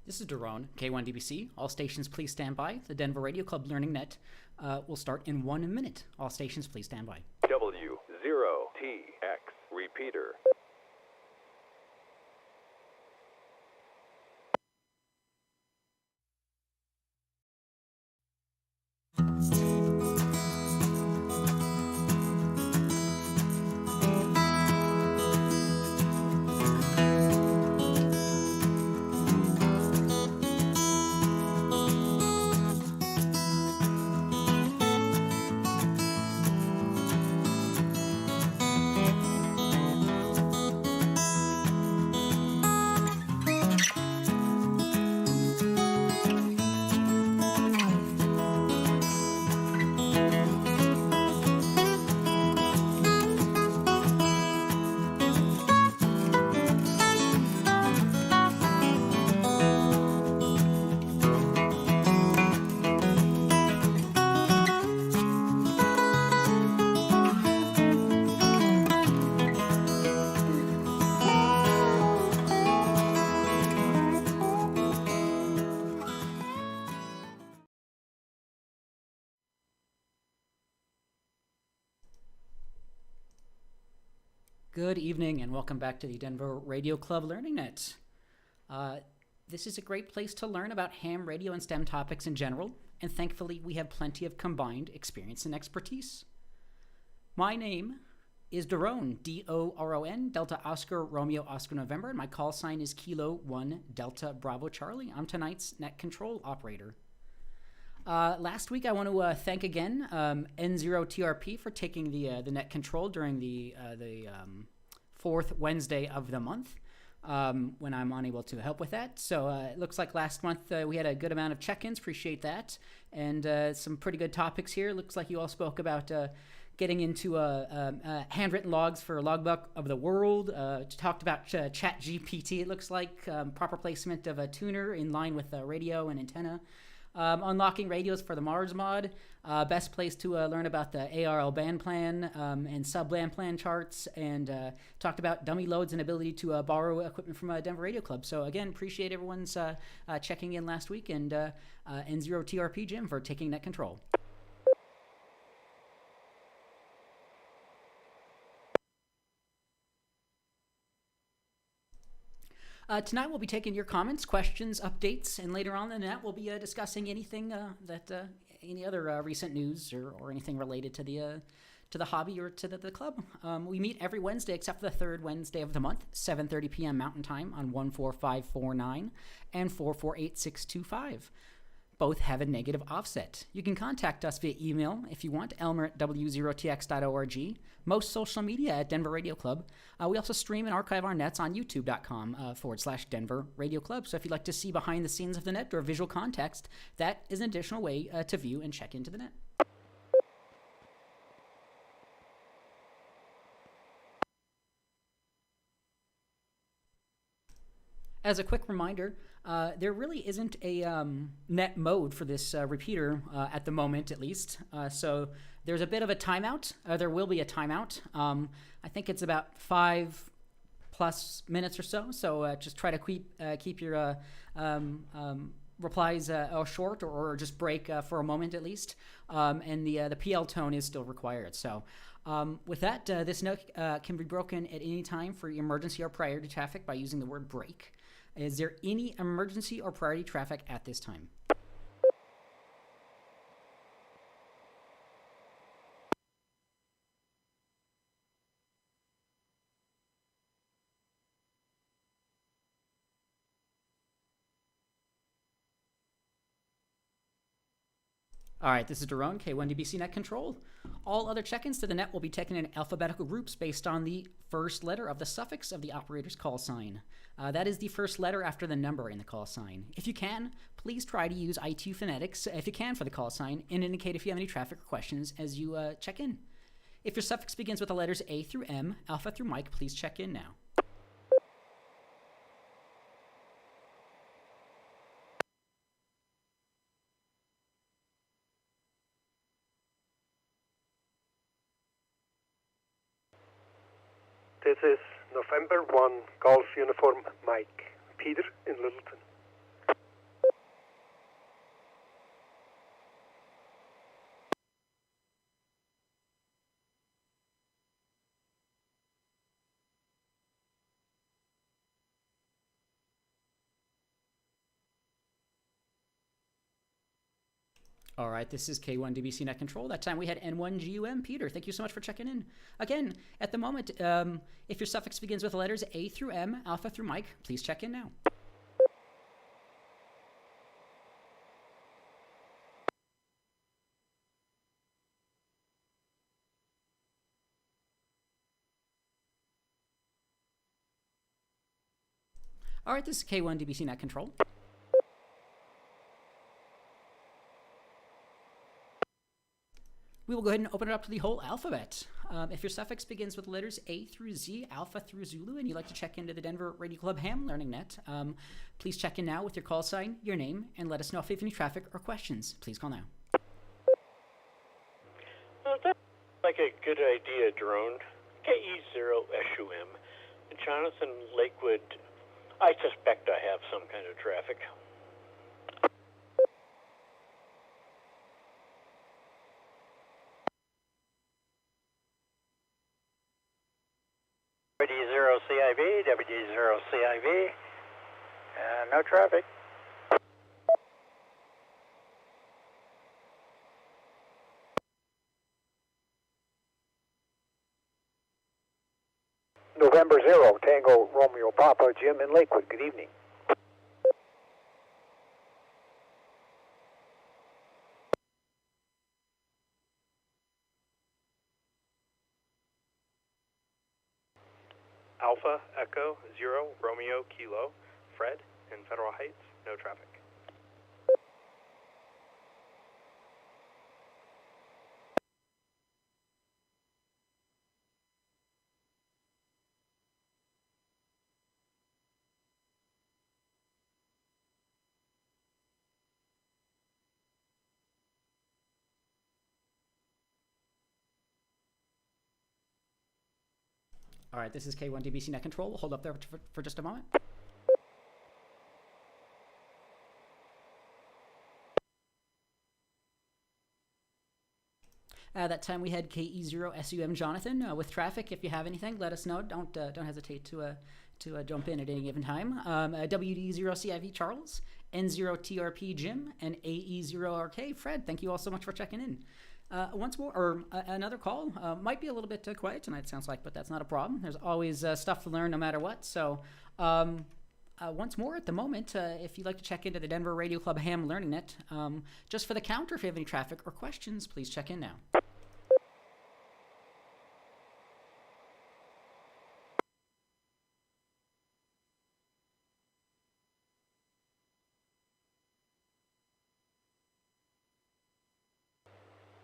This is Daron, K1DBC. All stations, please stand by. The Denver Radio Club Learning Net will start in 1 minute. All stations, please stand by. W0TX repeater. Good evening and welcome back to the Denver Radio Club Learning Net. This is a great place to learn about ham radio and STEM topics in general, and thankfully we have plenty of combined experience and expertise. My name is Daron, D-O-R-O-N, Delta Oscar Romeo Oscar November, and my call sign is Kilo 1 Delta Bravo Charlie. I'm tonight's net control operator. Last week, I want to thank again N0TRP for taking the net control during the fourth Wednesday of the month when I'm unable to help with that. So it looks like last month we had a good amount of check-ins. Appreciate that. And some pretty good topics here. Looks like you all spoke about getting into handwritten logs for Logbook of the World. Talked about Chat GPT, it looks like. Proper placement of a tuner in line with radio and antenna. Unlocking radios for the Mars mod, best place to learn about the ARL band plan and sub-band plan charts, and talked about dummy loads and ability to borrow equipment from Denver Radio Club. So again, appreciate everyone's checking in last week, and N0TRP Jim for taking net control. Tonight we'll be taking your comments, questions, updates, and later on in the net we'll be discussing anything any other recent news or anything related to the hobby or to the club. We meet every Wednesday except for the third Wednesday of the month, 7:30 p.m. Mountain Time on 14549 and 448625. Both have a negative offset. You can contact us via email if you want, elmer@w0tx.org, most social media at Denver Radio Club. We also stream and archive our nets on youtube.com/Denver Radio Club. So if you'd like to see behind the scenes of the net or visual context, that is an additional way to view and check into the net. As a quick reminder, there really isn't a net mode for this repeater at the moment, at least. So there's a bit of a timeout. There will be a timeout. I think it's about 5+ minutes or so. So just try to keep your replies short or just break for a moment at least. And the PL tone is still required. So with that, this note can be broken at any time for emergency or priority traffic by using the word break. Is there any emergency or priority traffic at this time? All right, this is Daron, K1DBC Net Control. All other check-ins to the net will be taken in alphabetical groups based on the first letter of the suffix of the operator's call sign. That is the first letter after the number in the call sign. If you can, please try to use ITU phonetics if you can for the call sign and indicate if you have any traffic or questions as you check in. If your suffix begins with the letters A through M, Alpha through Mike, please check in now. This is November 1 Golf Uniform Mike, Peter in Littleton. All right, this is K1DBC Net Control. That time we had N1GUM. Peter, thank you so much for checking in. Again, at the moment, if your suffix begins with the letters A through M, Alpha through Mike, please check in now. All right, this is K1DBC Net Control. We will go ahead and open it up to the whole alphabet. If your suffix begins with the letters A through Z, Alpha through Zulu, and you'd like to check into the Denver Radio Club Ham Learning Net, please check in now with your call sign, your name, and let us know if you have any traffic or questions. Please call now. That's like a good idea, drone. KE0SUM. Jonathan Lakewood, I suspect I have some kind of traffic. WD0CIV, WD0CIV, no traffic. November 0, Tango Romeo Papa, Jim in Lakewood. Good evening. Alpha Echo 0 Romeo Kilo, Fred in Federal Heights, no traffic. All right, this is K1DBC Net Control. We'll hold up there for just a moment. That time we had KE0SUM Jonathan with traffic. If you have anything, let us know. Don't hesitate to jump in at any given time. WD0CIV Charles, N0TRP Jim, and AE0RK Fred. Thank you all so much for checking in. Once more, or another call. Might be a little bit quiet tonight, sounds like, but that's not a problem. There's always stuff to learn no matter what. So once more at the moment, if you'd like to check into the Denver Radio Club Ham Learning Net, just for the counter, if you have any traffic or questions, please check in now.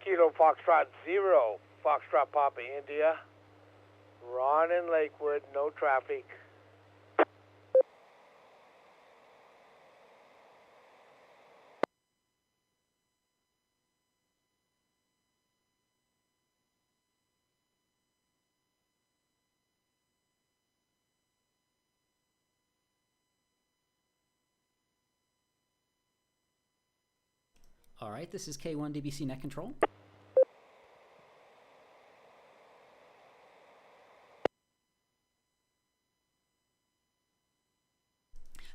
Kilo Foxtrot 0, Foxtrot Papa India, Ron in Lakewood, no traffic. All right, this is K1DBC Net Control.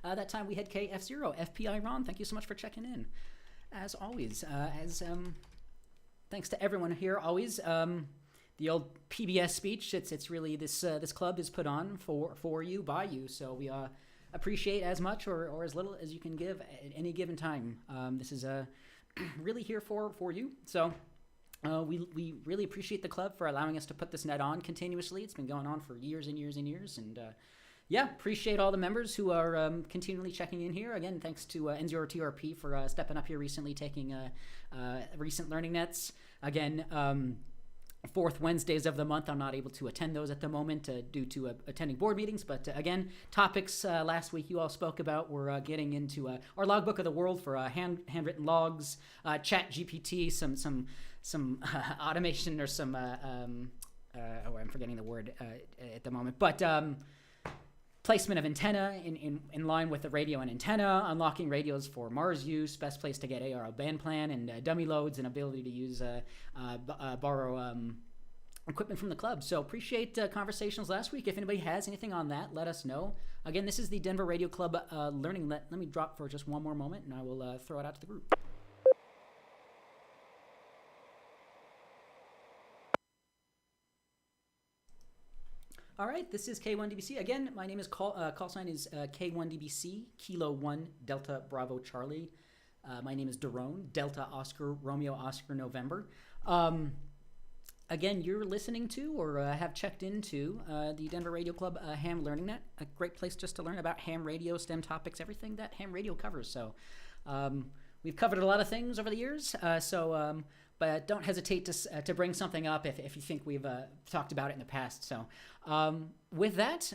That time we had KF0, FPI Ron. Thank you so much for checking in. As always, thanks to everyone here. Always, the old PBS speech. It's really this club is put on for you by you. So we appreciate as much or as little as you can give at any given time. This is really here for you. So we really appreciate the club for allowing us to put this net on continuously. It's been going on for years and years and years, and yeah, appreciate all the members who are continually checking in here. Again, thanks to N0TRP for stepping up here recently, taking recent learning nets. Again, fourth Wednesdays of the month, I'm not able to attend those at the moment due to attending board meetings. But again, topics last week you all spoke about. We're getting into our logbook of the world for handwritten logs, Chat GPT, some automation or some I'm forgetting the word at the moment, but placement of antenna in line with the radio and antenna, unlocking radios for Mars use, best place to get ARL band plan, and dummy loads and ability to use borrow equipment from the club. So appreciate conversations last week. If anybody has anything on that, let us know. Again, this is the Denver Radio Club Learning. Let me drop for just one more moment, and I will throw it out to the group. All right, this is K1DBC. Again, my name is call sign is K1DBC, Kilo 1, Delta Bravo Charlie. My name is Daron, Delta Oscar Romeo Oscar November. Again, you're listening to or have checked into the Denver Radio Club Ham Learning Net, a great place just to learn about ham radio, STEM topics, everything that ham radio covers. So we've covered a lot of things over the years, but don't hesitate to bring something up if you think we've talked about it in the past. So with that,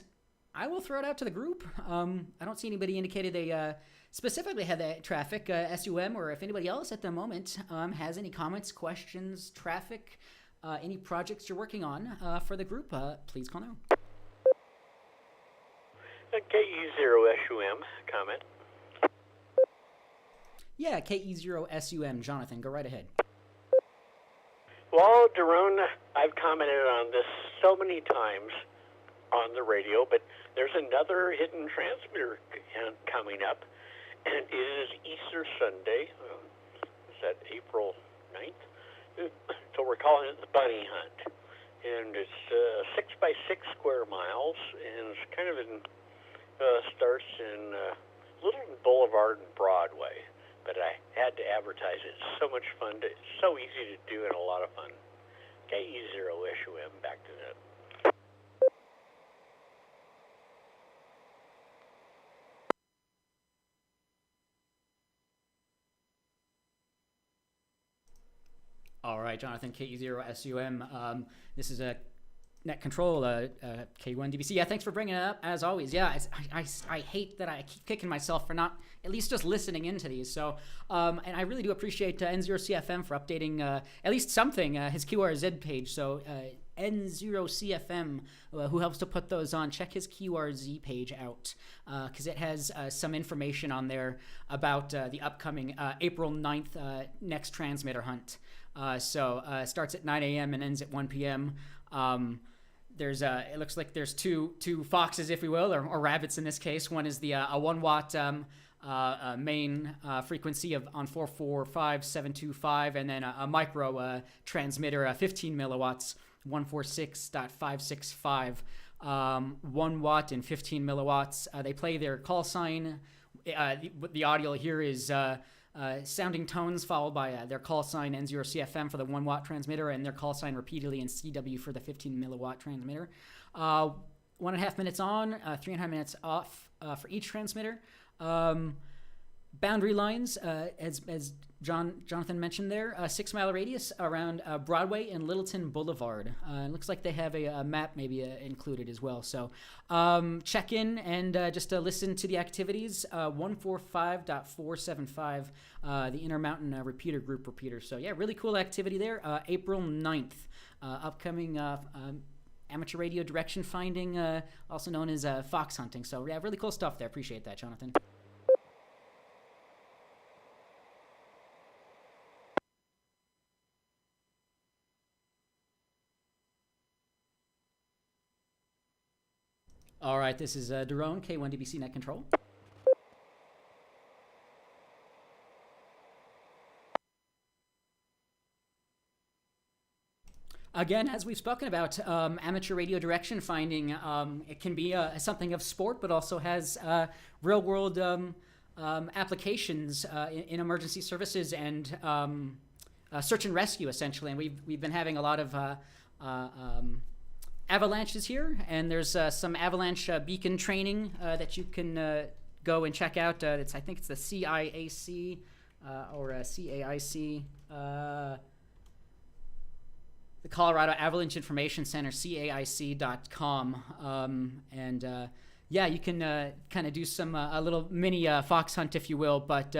I will throw it out to the group. I don't see anybody indicated they specifically had that traffic, s.t.e.m, or if anybody else at the moment has any comments, questions, traffic, any projects you're working on for the group, please call now. KE0SUM comment. Yeah, KE0SUM, Jonathan, go right ahead. Well, Daron, I've commented on this so many times on the radio, but there's another hidden transmitter coming up, and it is Easter Sunday. Is that April 9th? So we're calling it the Bunny Hunt. And it's 6 by 6 square miles, and it's kind of starts in Littleton Boulevard and Broadway. But I had to advertise it. It's so much fun. It's so easy to do and a lot of fun. KE0SUM, back to that. All right, Jonathan, KE0SUM. This is a net control, K1DBC. Yeah, thanks for bringing it up, as always. Yeah, I hate that I keep kicking myself for not at least just listening into these. So, and I really do appreciate N0CFM for updating at least something, his QRZ page. So, N0CFM, who helps to put those on, check his QRZ page out, because it has some information on there about the upcoming April 9th next transmitter hunt. So starts at 9 a.m. and ends at 1 p.m. There's it looks like there's two foxes, if we will, or rabbits in this case. One is the a 1 watt main frequency on 445.725, and then a micro transmitter, 15 milliwatts, 146.565, 1 watt and 15 milliwatts. They play their call sign. The audio here is sounding tones followed by their call sign N0CFM for the 1 watt transmitter, and their call sign repeatedly in CW for the 15 milliwatt transmitter. 1.5 minutes on, 3.5 minutes off for each transmitter. Boundary lines, as Jonathan mentioned there, 6 mile radius around Broadway and Littleton Boulevard. It looks like they have a map maybe included as well. So check in and just listen to the activities. 145.475, the Intermountain Repeater Group repeater. So yeah, really cool activity there. April 9th, upcoming amateur radio direction finding, also known as fox hunting. So yeah, really cool stuff there. Appreciate that, Jonathan. All right, this is Daron, K1DBC Net Control. Again, as we've spoken about, amateur radio direction finding, it can be something of sport, but also has real-world applications in emergency services and search and rescue, essentially. And we've been having a lot of avalanches here, and there's some avalanche beacon training that you can go and check out. I think it's the CIAC or CAIC, the Colorado Avalanche Information Center, CAIC.com, and yeah, you can kind of do some a little mini fox hunt, if you will. But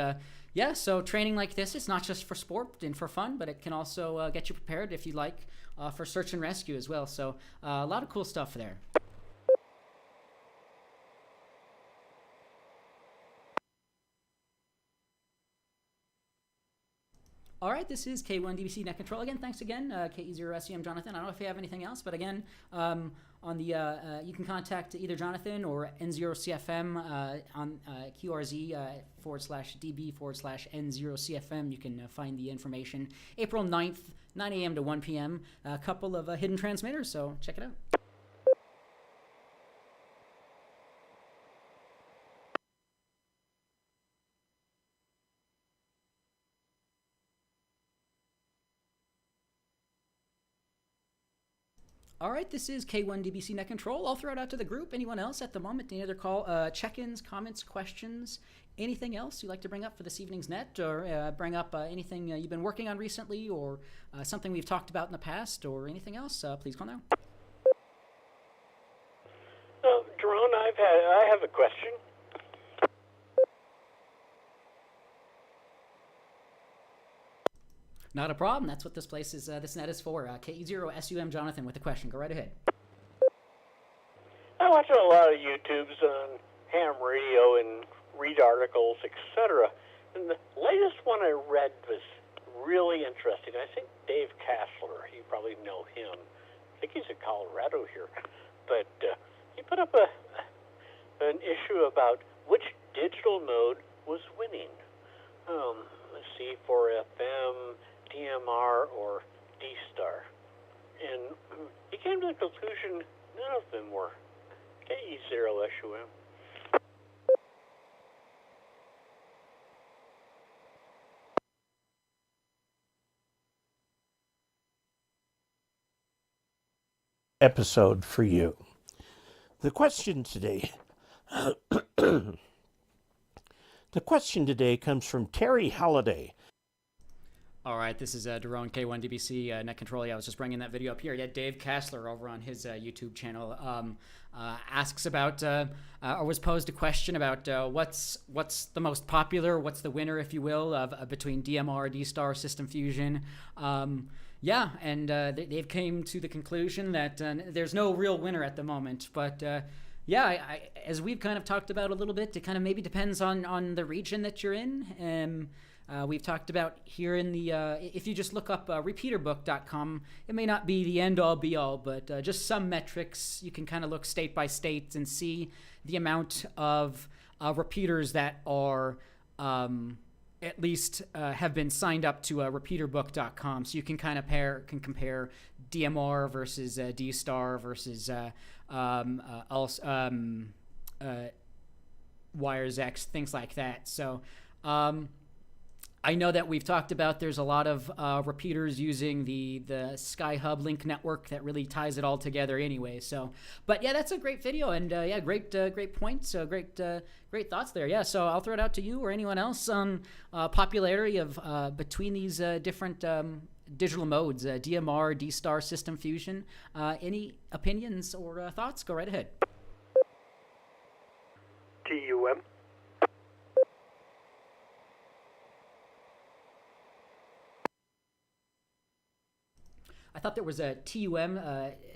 yeah, so training like this, it's not just for sport and for fun, but it can also get you prepared, if you like, for search and rescue as well. So a lot of cool stuff there. All right, this is K1DBC Net Control. Again, thanks again, KE0SUM Jonathan. I don't know if you have anything else, but again, on the you can contact either Jonathan or N0CFM on QRZ /DB/N0CFM. You can find the information. April 9th, 9 a.m. to 1 p.m. A couple of hidden transmitters, so check it out. All right, this is K1DBC Net Control. I'll throw it out to the group. Anyone else at the moment? Any other check-ins, comments, questions, anything else you'd like to bring up for this evening's net, or bring up anything you've been working on recently, or something we've talked about in the past, or anything else? Please call now. Jerome, I have a question. Not a problem. That's what this place is. This net is for. K0SUM Jonathan with a question. Go right ahead. I watch a lot of YouTubes on ham radio and read articles, etc. And the latest one I read was really interesting. I think Dave Kassler, you probably know him. I think he's in Colorado here. But he put up an issue about which digital mode was winning. Let's see, for FM, DMR, or D-Star. And he came to the conclusion none of them were. K0SUM. Episode for you. The question today comes from Terry Halliday. All right, this is Daron K1DBC Net Control. Yeah, I was just bringing that video up here. Yeah, Dave Kassler over on his YouTube channel asks about, or was posed a question about what's the most popular, what's the winner, if you will, of between DMR, D-Star, System Fusion. Yeah, and they've came to the conclusion that there's no real winner at the moment, but yeah, as we've kind of talked about a little bit, it kind of maybe depends on the region that you're in. We've talked about here in the, if you just look up repeaterbook.com, it may not be the end-all be-all, but just some metrics. You can kind of look state by state and see the amount of repeaters that are at least have been signed up to repeaterbook.com. So you can kind of compare DMR versus D-Star versus Wires X, things like that. So I know that we've talked about there's a lot of repeaters using the SkyHub link network that really ties it all together anyway. So, but yeah, that's a great video, and yeah, great points, great thoughts there. Yeah, so I'll throw it out to you or anyone else on popularity of between these different digital modes, DMR, D-Star, System Fusion. Any opinions or thoughts? Go right ahead. TUM. I thought there was a TUM,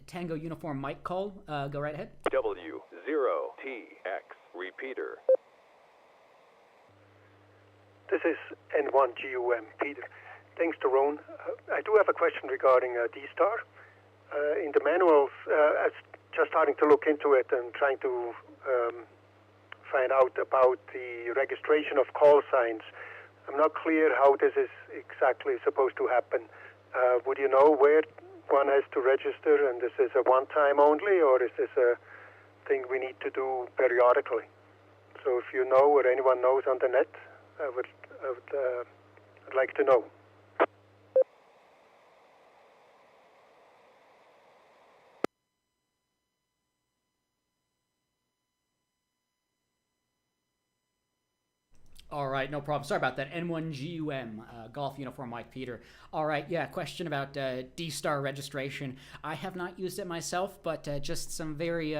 Tango Uniform Mike call. Go right ahead. W0TX repeater. This is N1GUM, Peter. Thanks, Daron. I do have a question regarding D-Star. In the manuals, I was just starting to look into it and trying to find out about the registration of call signs. I'm not clear how this is exactly supposed to happen. Would you know where one has to register, and this is a one-time only, or is this a thing we need to do periodically? So if you know, or anyone knows on the net, I'd like to know. All right, no problem. Sorry about that. N1GUM, Golf Uniform Mike Peter. All right, yeah, question about D-Star registration. I have not used it myself, but just some very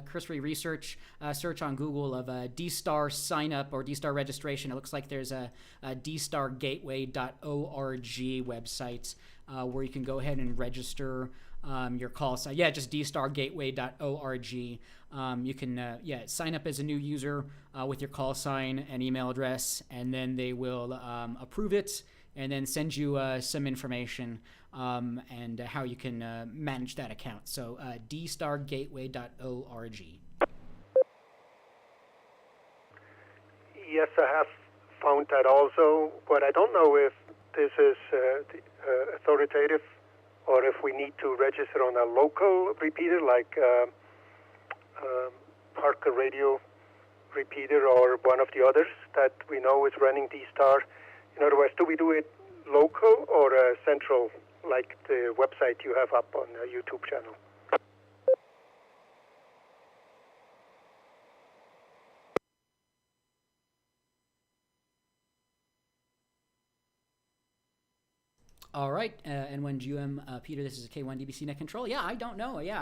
cursory research, search on Google of D-Star sign up or D-Star registration. It looks like there's a dstargateway.org website where you can go ahead and register your call sign. Yeah, just dstargateway.org. You can sign up as a new user with your call sign and email address, and then they will approve it and then send you some information and how you can manage that account. So dstargateway.org. Yes, I have found that also, but I don't know if this is authoritative or if we need to register on a local repeater like Parker Radio repeater or one of the others that we know is running D-Star. In other words, do we do it local or central, like the website you have up on the YouTube channel? All right, N1GUM, Peter, this is a K1DBC Net Control. Yeah, I don't know. Yeah,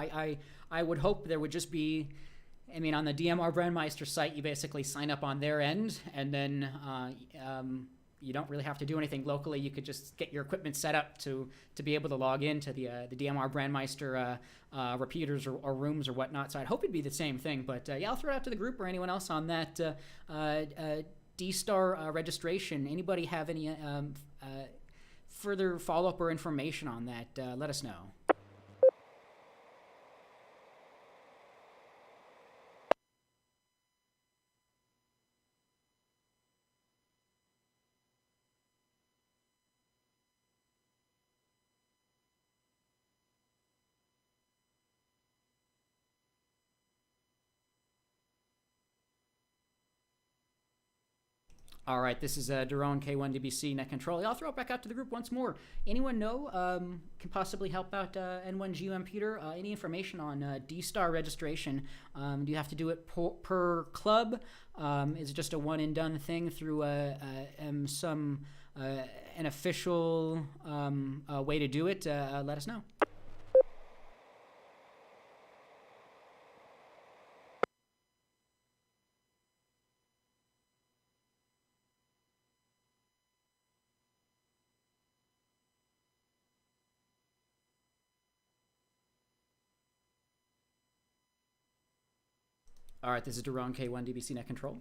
I would hope there would just be, I mean, on the DMR Brandmeister site, you basically sign up on their end, and then you don't really have to do anything locally. You could just get your equipment set up to be able to log into the DMR Brandmeister repeaters or rooms or whatnot. So I'd hope it'd be the same thing. But yeah, I'll throw it out to the group or anyone else on that D-Star registration. Anybody have any further follow-up or information on that, let us know. All right, this is Daron K1DBC Net Control. I'll throw it back out to the group once more. Anyone know can possibly help out N1GUM Peter? Any information on D-Star registration? Do you have to do it per club? Is it just a one and done thing through an official way to do it? Let us know. All right, this is Daron K1DBC Net Control.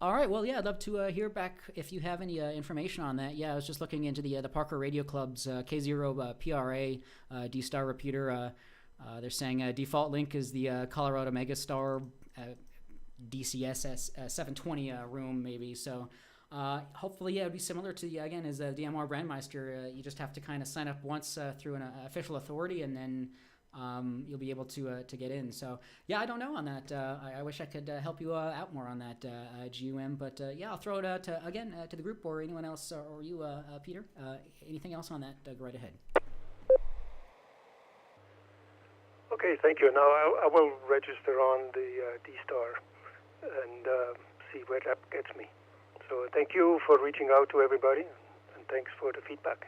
All right, well, yeah, I'd love to hear back if you have any information on that. Yeah, I was just looking into the Parker Radio Club's K0 PRA D-Star repeater. They're saying default link is the Colorado Megastar DCSS 720 room, maybe. So hopefully, yeah, it would be similar to, again, as DMR Brandmeister. You just have to kind of sign up once through an official authority, and then you'll be able to get in. So yeah, I don't know on that. I wish I could help you out more on that, GUM. But yeah, I'll throw it out again to the group or anyone else, or you, Peter. Anything else on that? Go right ahead. Okay, thank you. Now I will register on the D-Star and see where that gets me. So thank you for reaching out to everybody, and thanks for the feedback.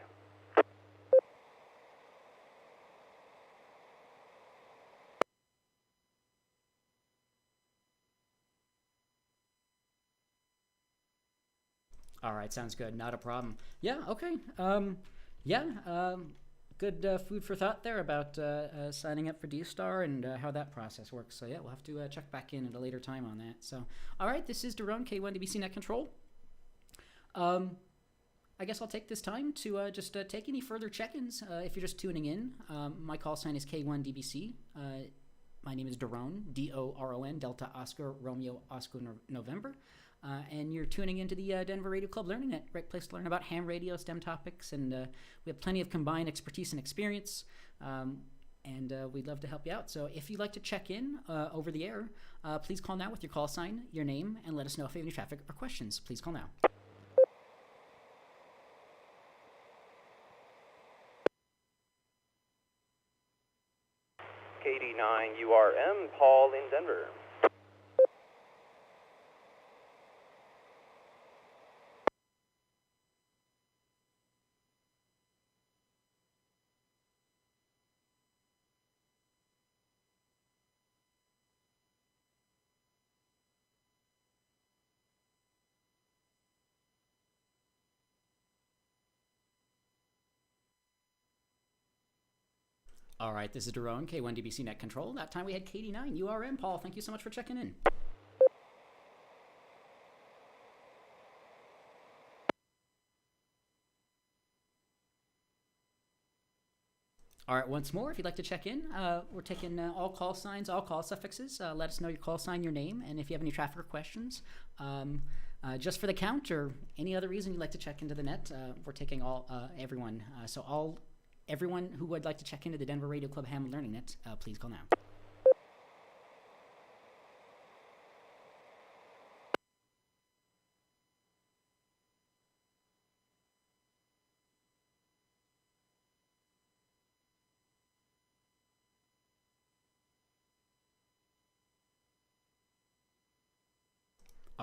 All right, sounds good. Not a problem. Yeah, okay. Good food for thought there about signing up for D-Star and how that process works. So yeah, we'll have to check back in at a later time on that. So, all right, this is Daron, K1DBC Net Control. I guess I'll take this time to just take any further check-ins if you're just tuning in. My call sign is K1DBC. My name is Daron, D-O-R-O-N, Delta Oscar Romeo Oscar November. And you're tuning into the Denver Radio Club Learning Net. Great place to learn about ham radio, STEM topics, and we have plenty of combined expertise and experience, and we'd love to help you out. So if you'd like to check in over the air, please call now with your call sign, your name, and let us know if you have any traffic or questions. Please call now. KD9URM, Paul in Denver. All right, this is Daron, K1DBC Net Control. That time we had KD9URM. Paul, thank you so much for checking in. All right, once more, if you'd like to check in, we're taking all call signs, all call suffixes. Let us know your call sign, your name, and if you have any traffic or questions. Just for the count or any other reason you'd like to check into the net, we're taking everyone. So everyone who would like to check into the Denver Radio Club Ham Learning Net, please call now.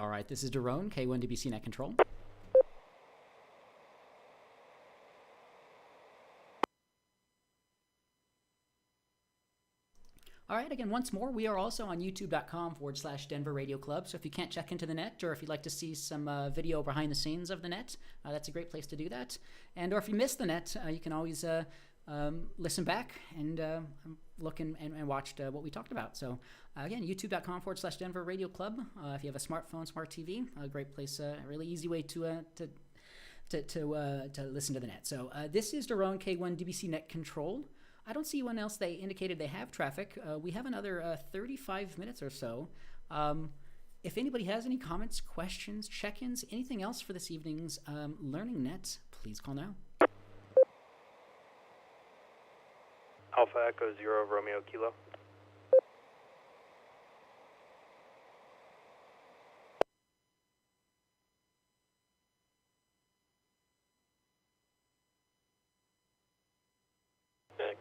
All right, this is Daron, K1DBC Net Control. All right, again, once more, we are also on youtube.com/Denver Radio Club. So if you can't check into the net, or if you'd like to see some video behind the scenes of the net, that's a great place to do that. And or if you missed the net, you can always listen back and look and watch what we talked about. So again, youtube.com/Denver Radio Club. If you have a smartphone, smart TV, a great place, a really easy way to listen to the net. So this is Daron, K1DBC Net Control. I don't see anyone else. They indicated they have traffic. We have another 35 minutes or so. If anybody has any comments, questions, check-ins, anything else for this evening's Learning Net, please call now. Alpha Echo 0 Romeo Kilo.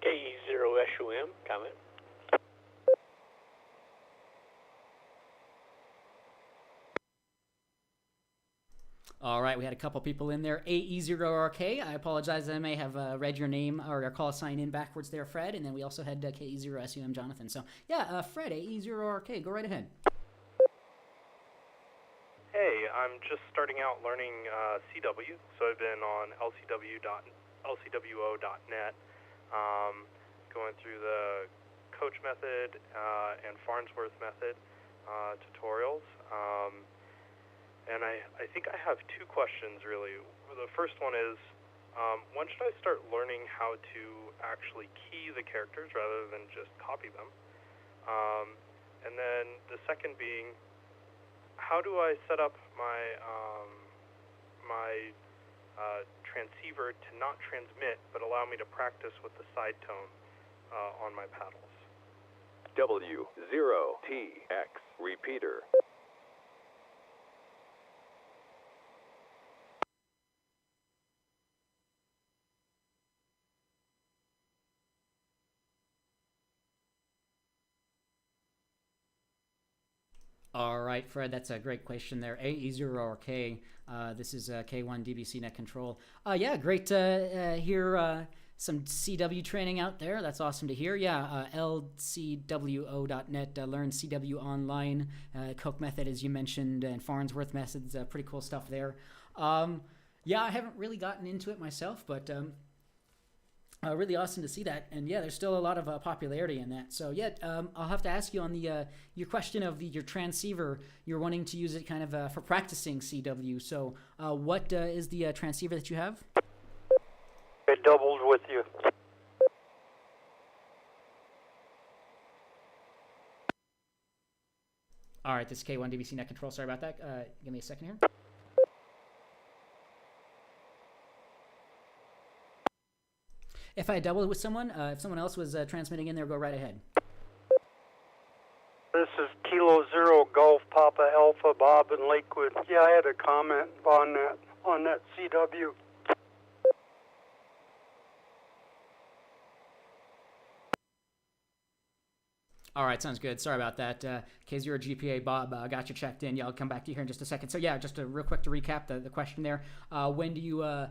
KE0 s.t.e.m, comment. All right, we had a couple people in there. AE0RK, I apologize, I may have read your name or your call sign in backwards there, Fred. And then we also had KE0SUM Jonathan. So, yeah, Fred, AE0RK, go right ahead. Hey, I'm just starting out learning CW, so I've been on lcwo.net, going through the coach method and Farnsworth method tutorials. And I think I have two questions, really. The first one is, when should I start learning how to actually key the characters rather than just copy them? And then the second being, how do I set up my transceiver to not transmit, but allow me to practice with the side tone on my paddles? W0TX repeater. All right, Fred, that's a great question there. AE0RK, this is K1DBC Net Control. Yeah, great to hear some CW training out there. That's awesome to hear. Yeah, lcwo.net, learn CW online, Coke method, as you mentioned, and Farnsworth methods, pretty cool stuff there. Yeah, I haven't really gotten into it myself, but really awesome to see that. And yeah, there's still a lot of popularity in that. So yeah, I'll have to ask you on the your question of your transceiver. You're wanting to use it kind of for practicing CW. So what is the transceiver that you have? It doubles with you. All right, this is K1DBC Net Control. Sorry about that. Give me a second here. If I double with someone, if someone else was transmitting in there, go right ahead. This is Kilo Zero Golf Papa Alpha Bob in Lakewood. Yeah, I had a comment on that CW. All right, sounds good. Sorry about that. K0 GPA Bob, got you checked in. Yeah, I'll come back to you here in just a second. So yeah, just real quick to recap the question there. When do you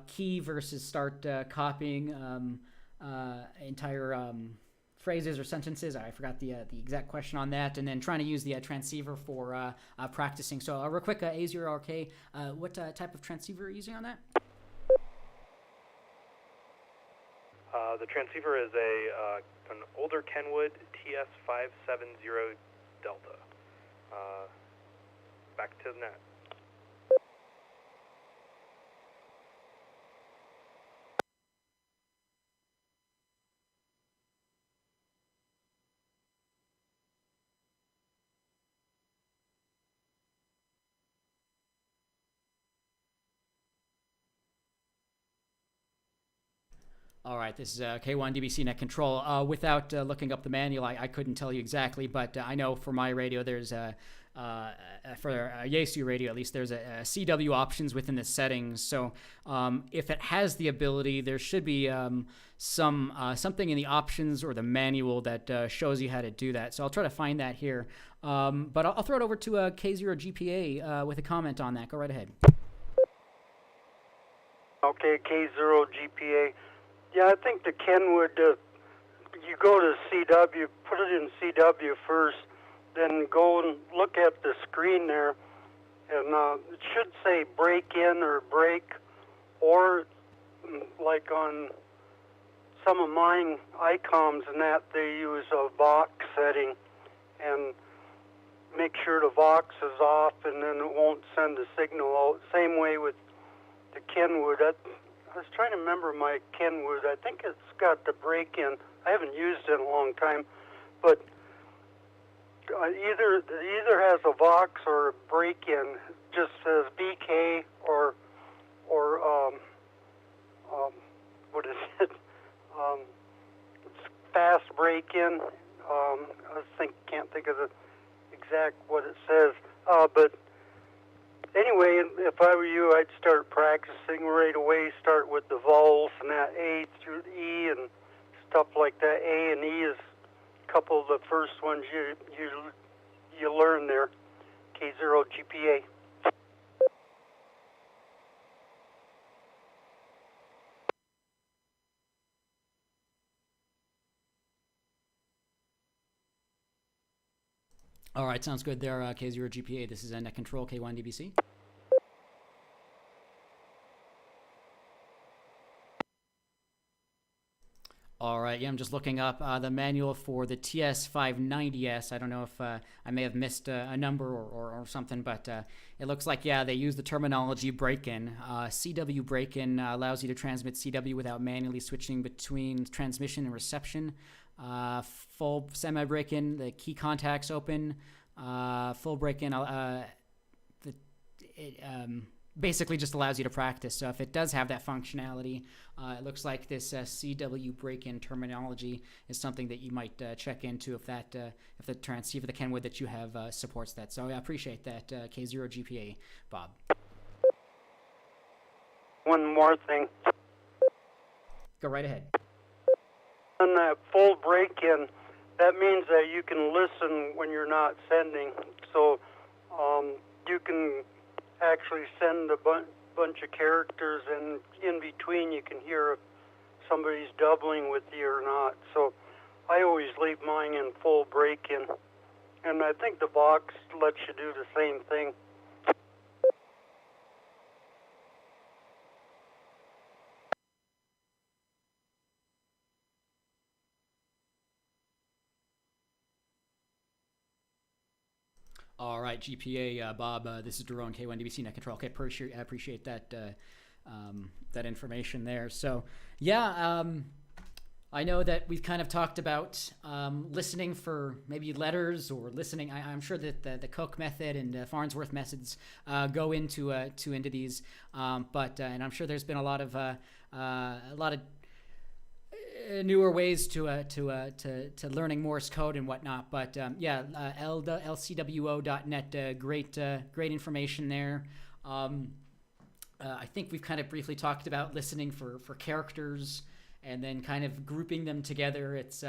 key versus start copying entire phrases or sentences? I forgot the exact question on that. And then trying to use the transceiver for practicing. So real quick, A0RK, what type of transceiver are you using on that? The transceiver is an older Kenwood TS570 Delta. Back to the net. All right, this is K1DBC Net Control. Without looking up the manual, I couldn't tell you exactly, but I know for my radio there's for Yaesu radio, at least there's a CW options within the settings. So if it has the ability, there should be something in the options or the manual that shows you how to do that. So I'll try to find that here. But I'll throw it over to K0GPA with a comment on that. Go right ahead. Okay, K0GPA. Yeah, I think the Kenwood, you go to CW, put it in CW first, then go and look at the screen there, and it should say break in or break, or like on some of mine ICOMs and that, they use a Vox setting, and make sure the Vox is off, and then it won't send the signal out. Same way with the Kenwood. I was trying to remember my Kenwood. I think it's got the break-in. I haven't used it in a long time, but either has a Vox or a break-in. It just says BK or what is it? It's fast break-in. Can't think of the exact what it says, but anyway, if I were you, I'd start practicing right away. Start with the vowels and that A through the E and stuff like that. A and E is a couple of the first ones you learn there. K0GPA. All right, sounds good there, K0GPA. This is Net Control, K1DBC. All right, yeah, I'm just looking up the manual for the TS590S. I don't know if I may have missed a number or something, but it looks like, yeah, they use the terminology break-in. CW break-in allows you to transmit CW without manually switching between transmission and reception. Full semi-break-in, the key contacts open. Full break-in, basically just allows you to practice. So if it does have that functionality, it looks like this CW break-in terminology is something that you might check into if the transceiver, the Kenwood that you have supports that. So I appreciate that, K0GPA, Bob. One more thing. Go right ahead. On that full break-in, that means that you can listen when you're not sending. So you can actually send a bunch of characters, and in between you can hear if somebody's doubling with you or not. So I always leave mine in full break-in, and I think the box lets you do the same thing. All right, GPA, Bob, this is Daron, K1DBC Net Control. Okay, I appreciate that that information there. So, yeah, I know that we've kind of talked about listening for maybe letters or listening. I'm sure that the Cook method and Farnsworth methods go into these, but and I'm sure there's been a lot of newer ways to learning Morse code and whatnot, but lcwo.net, great information there. I think we've kind of briefly talked about listening for characters and then kind of grouping them together. It's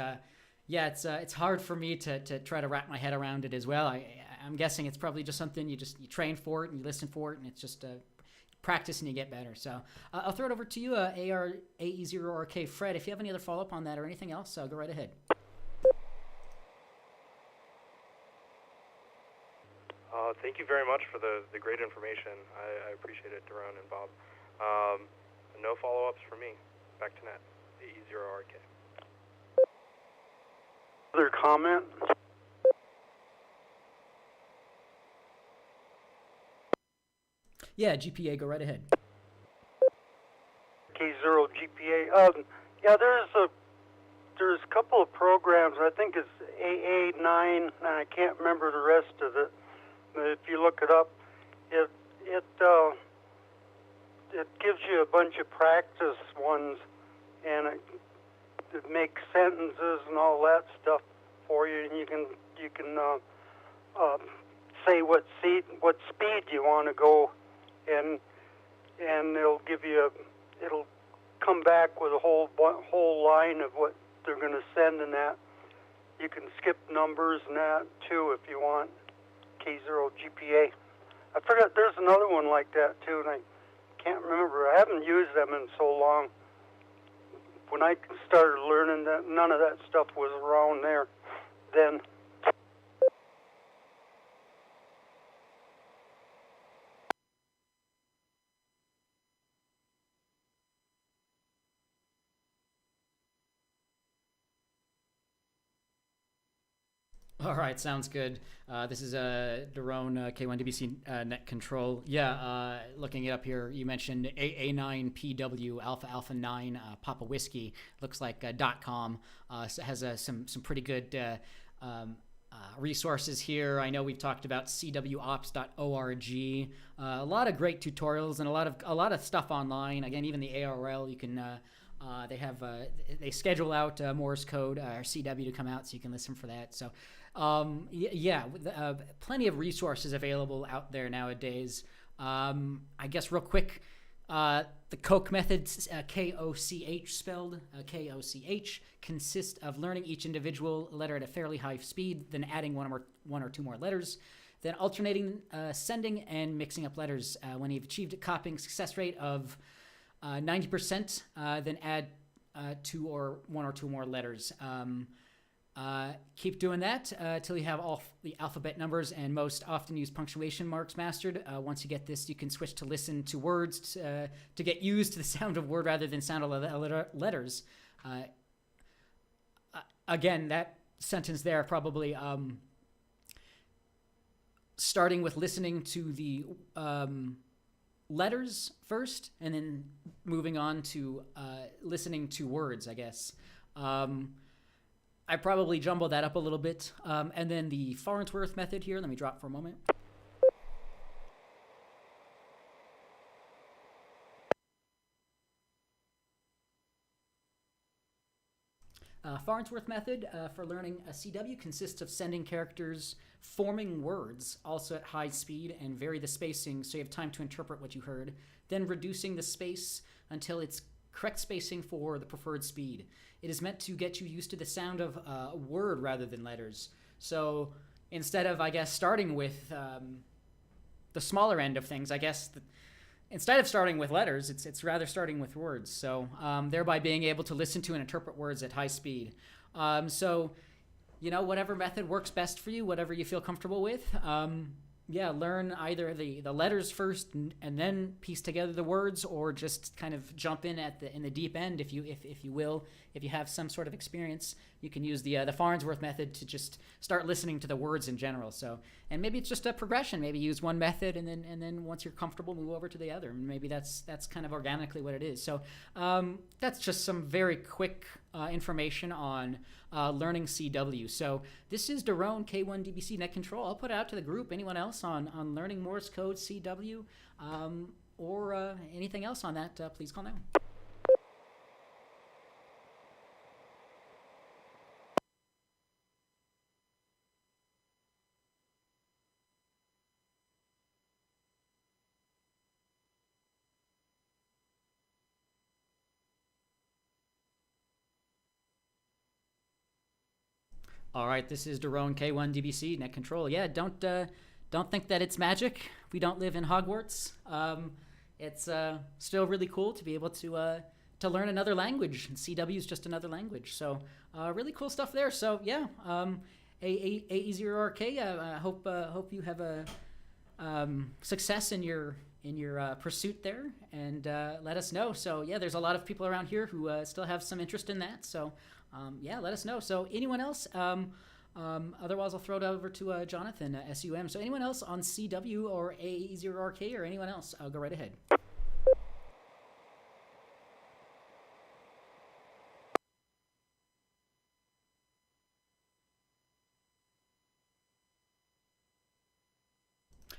hard for me to try to wrap my head around it as well. I'm guessing it's probably just something you train for it and you listen for it, and it's just practice and you get better. So I'll throw it over to you, AE0RK Fred. If you have any other follow-up on that or anything else, go right ahead. Thank you very much for the great information. I appreciate it, Daron and Bob. No follow-ups for me. Back to net, AE0RK. Other comment? Yeah, GPA, go right ahead. K0GPA. Yeah, there's a couple of programs. I think it's AA9, and I can't remember the rest of it. But if you look it up, it gives you a bunch of practice ones, and it makes sentences and all that stuff for you, and you can say what speed you want to go, and it'll give you it'll come back with a whole line of what they're going to send, and that you can skip numbers and that too if you want. K0 GPA. I forgot there's another one like that too, and I can't remember. I haven't used them in so long. When I started learning that, none of that stuff was around there then. All right, sounds good. This is Daron, K1DBC Net Control. Yeah, looking it up here, you mentioned AA9PW Alpha Alpha 9 Papa Whiskey. Looks like .com has some pretty good resources here. I know we've talked about cwops.org. A lot of great tutorials and a lot of stuff online. Again, even the ARL, you can. They schedule out Morse code or CW to come out, so you can listen for that. So, plenty of resources available out there nowadays. I guess real quick, the Koch method, K-O-C-H spelled, K-O-C-H, consists of learning each individual letter at a fairly high speed, then adding one or two more letters, then alternating sending and mixing up letters. When you've achieved a copying success rate of 90%, then add one or two more letters. Keep doing that till you have all the alphabet numbers and most often used punctuation marks mastered. Once you get this, you can switch to listen to words to get used to the sound of word rather than sound of letters. Again, that sentence there probably starting with listening to the letters first and then moving on to listening to words, I guess. I probably jumbled that up a little bit. And then the Farnsworth method here, let me drop for a moment. Farnsworth method for learning a CW consists of sending characters forming words, also at high speed, and vary the spacing so you have time to interpret what you heard, then reducing the space until it's correct spacing for the preferred speed. It is meant to get you used to the sound of a word rather than letters. So instead of, I guess, starting with the smaller end of things, I guess instead of starting with letters, it's rather starting with words. So thereby being able to listen to and interpret words at high speed. So, whatever method works best for you, whatever you feel comfortable with. Learn either the letters first and then piece together the words, or just kind of jump in in the deep end, if you will. If you have some sort of experience, you can use the Farnsworth method to just start listening to the words in general. So, and maybe it's just a progression. Maybe use one method and then once you're comfortable, move over to the other. And maybe that's kind of organically what it is. So that's just some very quick information on learning CW. So this is Daron, K1DBC Net Control. I'll put it out to the group. Anyone else on learning Morse code, CW, or anything else on that, please call now. All right, this is Daron, K1DBC Net Control. Yeah, don't think that it's magic. We don't live in Hogwarts. It's still really cool to be able to learn another language. CW is just another language. So really cool stuff there. So yeah, AE0RK. I hope you have a success in your pursuit there, and let us know. So yeah, there's a lot of people around here who still have some interest in that. So let us know. So anyone else? Otherwise, I'll throw it over to Jonathan, s.t.e.m. So anyone else on CW or AE0RK or anyone else? I'll go right ahead.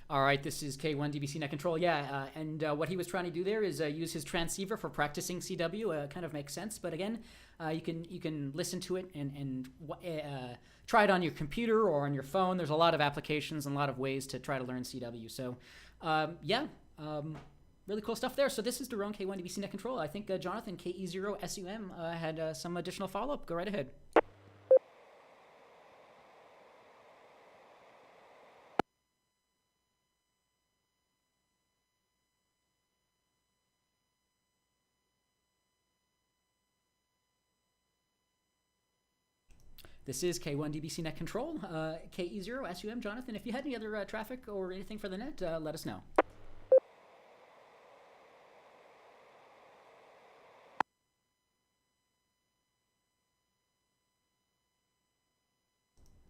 All right, this is K1 DBC Net Control. Yeah, and what he was trying to do there is use his transceiver for practicing CW. Kind of makes sense, but again, you can listen to it and try it on your computer or on your phone. There's a lot of applications and a lot of ways to try to learn CW. So, really cool stuff there. So this is Daron K1 DBC Net Control. I think Jonathan KE0 s.t.e.m had some additional follow-up. Go right ahead. This is K1 DBC Net Control, KE0 s.t.e.m. Jonathan, if you had any other traffic or anything for the net, let us know.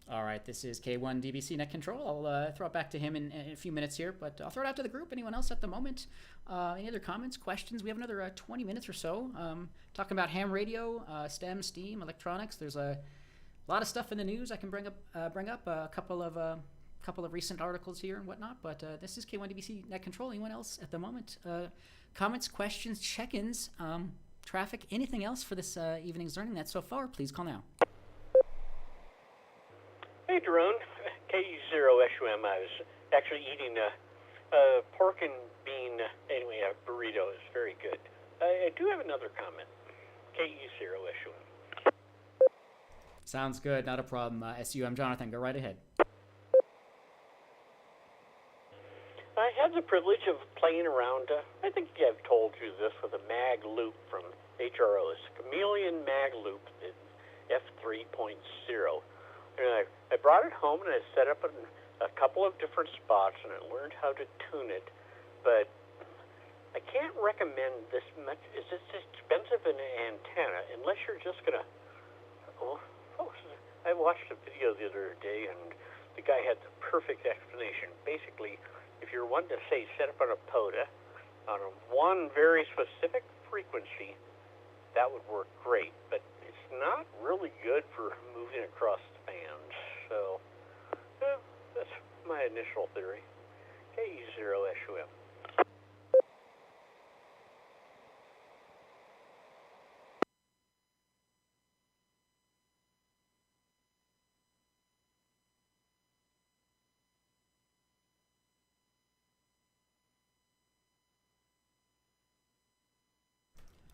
All right, this is K1 DBC Net Control. I'll throw it back to him in a few minutes here, but I'll throw it out to the group. Anyone else at the moment? Any other comments, questions? We have another 20 minutes or so talking about ham radio, STEM, STEAM, electronics. There's a lot of stuff in the news I can bring up a couple of recent articles here and whatnot. But this is K1 DBC Net Control. Anyone else at the moment? Comments, questions, check-ins, traffic, anything else for this evening's learning net so far? Please call now. Hey, Daron, KE0 s.t.e.m. I was actually eating a pork and bean, anyway, a burrito. It's very good. I do have another comment. KE0 s.t.e.m. Sounds good. Not a problem. SUM Jonathan, go right ahead. I had the privilege of playing around, I think I've told you this, with a mag loop from HRO's Chameleon mag loop in F3.0. And I brought it home and I set up in a couple of different spots and I learned how to tune it. But I can't recommend this much. It's expensive an antenna unless you're just going to... I watched a video the other day, and the guy had the perfect explanation. Basically, if you're wanting to, say, set up on a POTA on one very specific frequency, that would work great. But it's not really good for moving across the bands. So, that's my initial theory. KE0 s.t.e.m.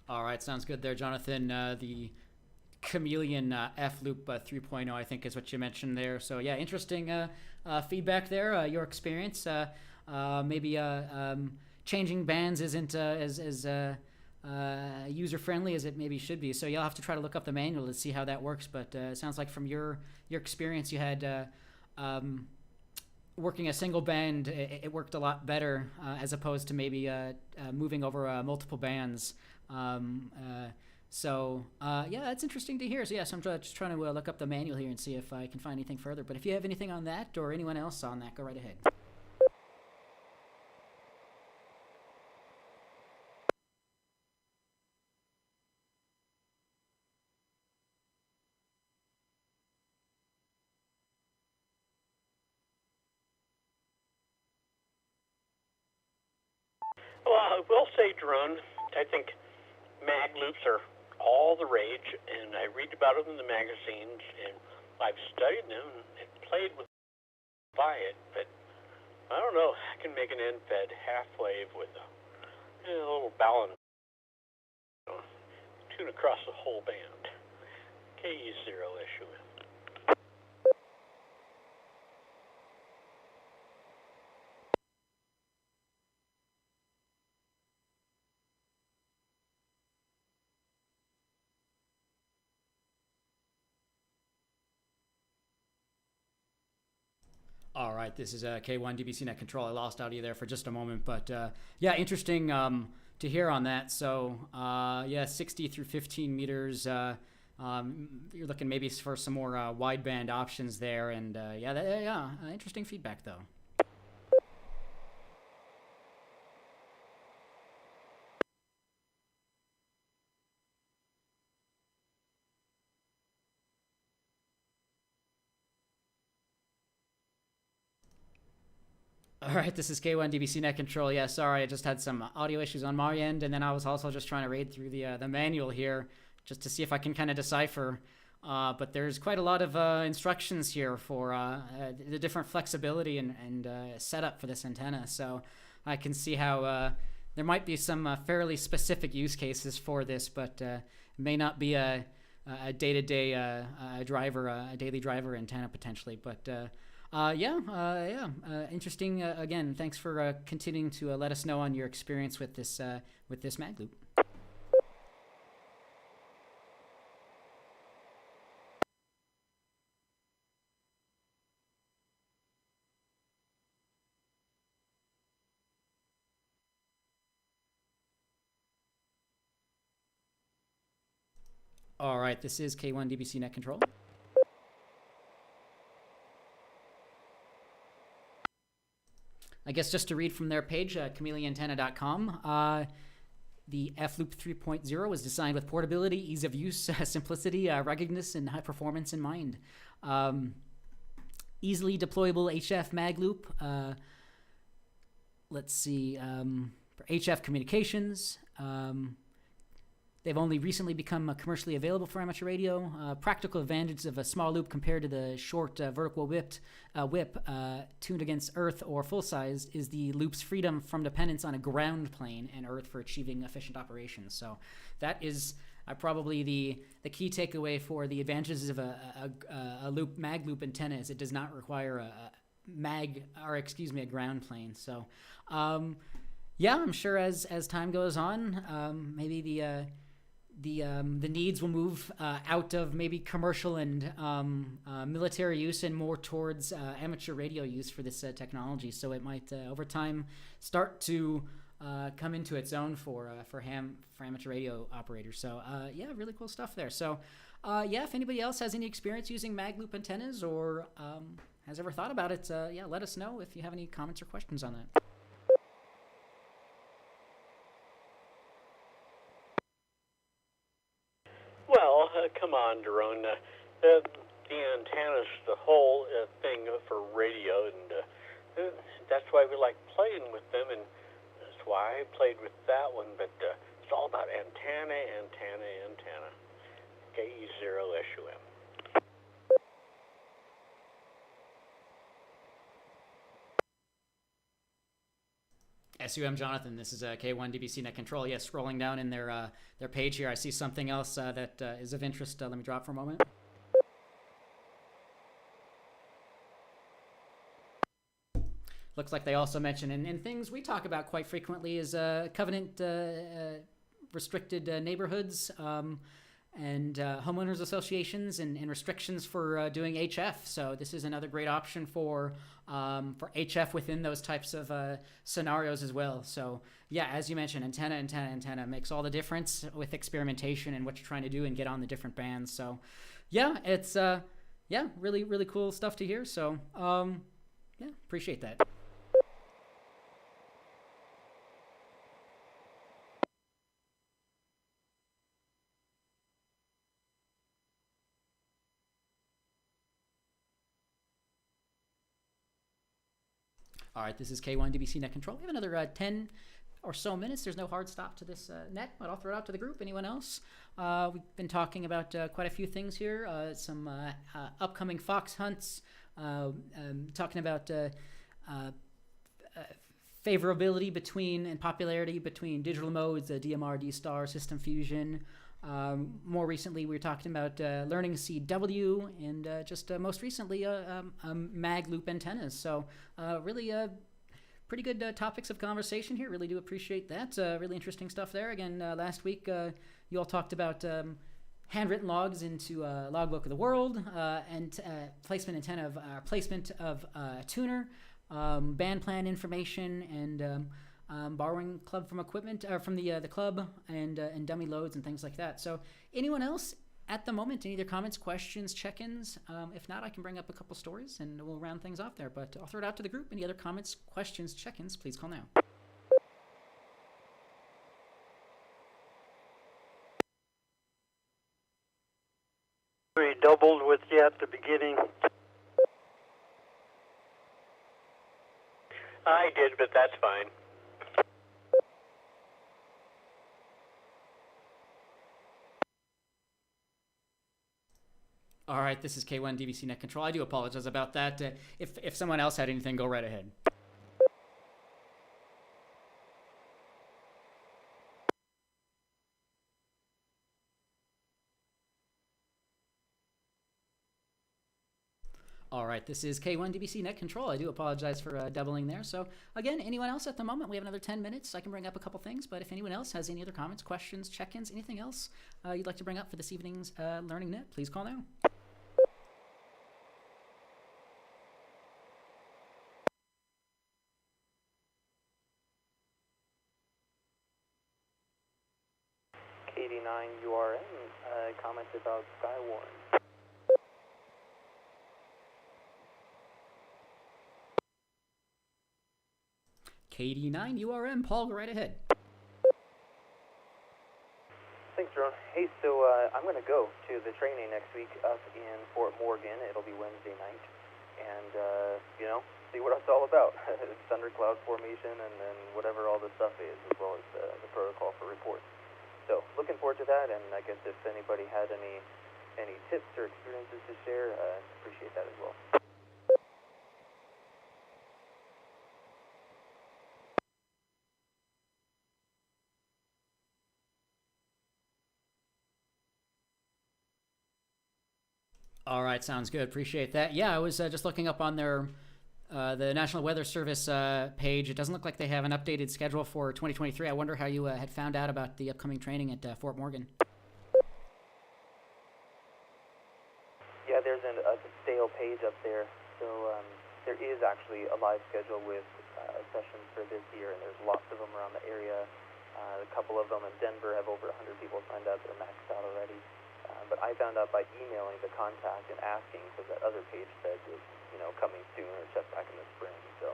All right, sounds good there, Jonathan. The Chameleon F Loop 3.0, I think, is what you mentioned there. So yeah, interesting feedback there. Your experience, maybe changing bands isn't as user friendly as it maybe should be. So you'll have to try to look up the manual to see how that works. But it sounds like from your experience, you had working a single band, it worked a lot better as opposed to maybe moving over multiple bands. Yeah, that's interesting to hear. So yes, I'm just trying to look up the manual here and see if I can find anything further. But if you have anything on that or anyone else on that, go right ahead. Well, I will say, Daron, I think mag loops are all the rage, and I read about them in the magazines, and I've studied them and played with it, but I don't know. I can make an end-fed half-wave with a little balance, tune across the whole band. KE0 s.t.e.m. All right, this is K1 DBC Net Control. I lost audio there for just a moment, but yeah, interesting to hear on that. So yeah, 60 through 15 meters. You're looking maybe for some more wideband options there, and interesting feedback though. All right, this is K1DBC Net Control. Yeah, sorry, I just had some audio issues on my end, and then I was also just trying to read through the manual here just to see if I can kind of decipher. But there's quite a lot of instructions here for the different flexibility and setup for this antenna. So I can see how there might be some fairly specific use cases for this, but may not be a day-to-day driver, a daily driver antenna potentially. But interesting. Again, thanks for continuing to let us know on your experience with this mag loop. All right, this is K1DBC Net Control. I guess just to read from their page, chameleonantenna.com, the F-Loop 3.0 was designed with portability, ease of use, simplicity, ruggedness, and high performance in mind. Easily deployable HF mag loop. Let's see, for HF communications. They've only recently become commercially available for amateur radio. Practical advantages of a small loop compared to the short vertical whip tuned against Earth or full size is the loop's freedom from dependence on a ground plane and Earth for achieving efficient operations. So that is probably the key takeaway for the advantages of a mag loop antenna is it does not require a ground plane. So yeah, I'm sure as time goes on, maybe the needs will move out of maybe commercial and military use and more towards amateur radio use for this technology. So it might over time start to come into its own for amateur radio operators. So yeah, really cool stuff there. So yeah, if anybody else has any experience using mag loop antennas or has ever thought about it, yeah, let us know if you have any comments or questions on that. Well, come on, Daron. The antenna's the whole thing for radio, and that's why we like playing with them, and that's why I played with that one. But it's all about antenna. K0SUM. SUM Jonathan, this is K1DBC Net Control. Yes, scrolling down in their page here, I see something else that is of interest. Let me drop for a moment. Looks like they also mention, and things we talk about quite frequently is covenant restricted neighborhoods and homeowners associations and restrictions for doing HF. So this is another great option for HF within those types of scenarios as well. So yeah, as you mentioned, antenna makes all the difference with experimentation and what you're trying to do and get on the different bands. So yeah, it's yeah, really, really cool stuff to hear. So yeah, appreciate that. All right, this is K1DBC Net Control. We have another 10 or so minutes. There's no hard stop to this net, but I'll throw it out to the group. Anyone else? We've been talking about quite a few things here. Some upcoming fox hunts, talking about favorability between and popularity between digital modes, DMR, D-Star, System Fusion. More recently, we were talking about learning CW and just most recently mag loop antennas. So really pretty good topics of conversation here. Really do appreciate that. Really interesting stuff there. Again, last week you all talked about handwritten logs into Logbook of the World and placement of tuner, band plan information, and borrowing club from equipment from the club and dummy loads and things like that. So anyone else at the moment, any other comments, questions, check-ins? If not, I can bring up a couple stories and we'll round things off there. But I'll throw it out to the group. Any other comments, questions, check-ins, please call now. We doubled with you at the beginning. I did, but that's fine. All right, this is K1 DVC Net Control. I do apologize about that. If someone else had anything, go right ahead. All right, this is K1 DBC Net Control. I do apologize for doubling there. So again, anyone else at the moment? We have another 10 minutes. I can bring up a couple things, but if anyone else has any other comments, questions, check-ins, anything else you'd like to bring up for this evening's Learning Net, please call now. K89URN comments about Skywarn. KD9URM, Paul, go right ahead. Thanks, Ron. Hey, so I'm going to go to the training next week up in Fort Morgan. It'll be Wednesday night. And, see what it's all about. Thundercloud formation and then whatever all the stuff is, as well as the protocol for reports. So, looking forward to that, and I guess if anybody had any tips or experiences to share, appreciate that as well. All right, sounds good. Appreciate that. Yeah, I was just looking up on their the National Weather Service page. It doesn't look like they have an updated schedule for 2023. I wonder how you had found out about the upcoming training at Fort Morgan. Yeah, there's a stale page up there. So there is actually a live schedule with sessions for this year, and there's lots of them around the area. A couple of them in Denver have over 100 people signed up. They're maxed out already. But I found out by emailing the contact and asking, because that other page said it's coming soon or just back in the spring. So